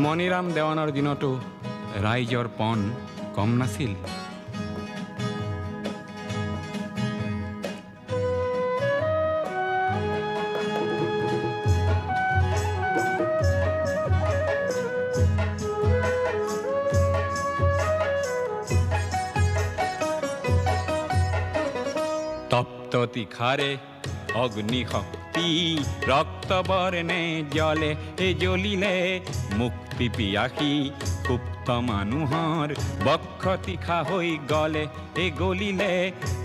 মণিৰাম দেৱানৰ দিনতো ৰাইজৰ পণ কম নাছিল। তপ্ত তীখাৰে অগ্নিশক্তি ৰক্ত বৰ্ণে জলে জ্বলিলে মুক্তি পিয়াসী সুপ্ত মানুহৰ বক্ষ তীখা হৈ গলে গলিলে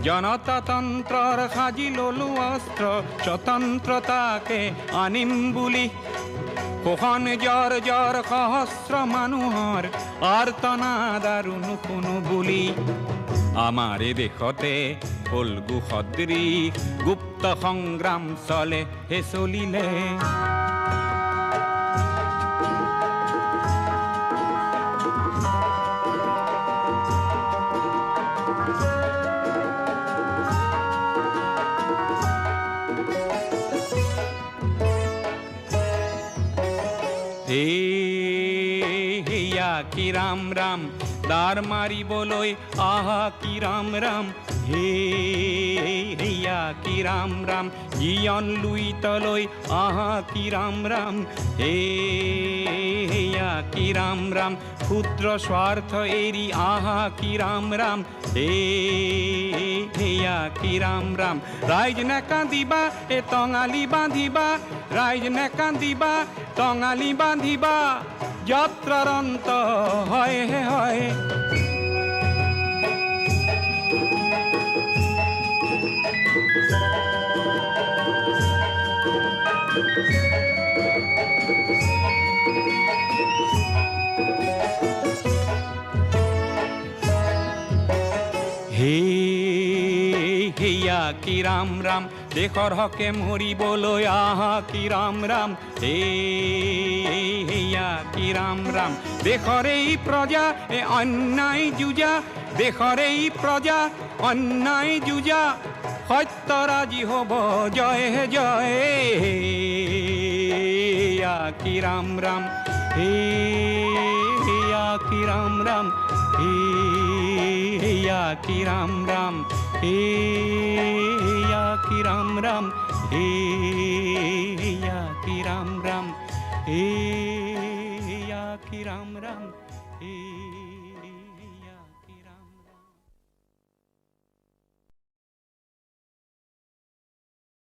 জনতাতন্ত্ৰৰ সাজি ললো অস্ত্ৰ স্বতন্ত্ৰতাকে আনিম বুলি কোখন জ্বৰ জ্বৰ সহস্ৰ মানুহৰ আৰ্তনাদ আৰু নুশুনো বুলি আমাৰে দেশতে ফল্গু সদৃশ গুপ্ত সংগ্ৰাম চলে চলিলে হেয়া কি ৰাম ৰাম দাৰ মাৰিবলৈ আহা কি ৰাম ৰাম হেয়া কি ৰাম ৰাম জীয়ন লুইতলৈ আহা কি ৰাম ৰাম হেয়া কি ৰাম ৰাম ক্ষুদ্ৰ স্বাৰ্থ এৰি আহা কি ৰাম ৰাম হেয়া কি ৰাম ৰাম ৰাইজ নেকান্দিবা টঙালি বান্ধিবা ৰাইজ নেকান্দিবা টঙালি বান্ধিবা যাত্ৰাৰ অন্ত হয় হয় হেয়া কি ৰাম ৰাম দেশৰ হকে মৰিবলৈ আহা কি ৰাম ৰাম হেয়া কি ৰাম ৰাম দেশৰ এই প্ৰজা অন্যায় যুঁজা দেশৰ এই প্ৰজা অন্যায় যুঁজা সত্যৰাজি হ'ব জয় জয় হেয়া কি ৰাম ৰাম হেয়া কি ৰাম ৰাম হেয়া কি ৰাম ৰাম হেয়া কি ৰাম ৰাম হেয়া কি ৰাম ৰাম হেয়া কি ৰাম ৰাম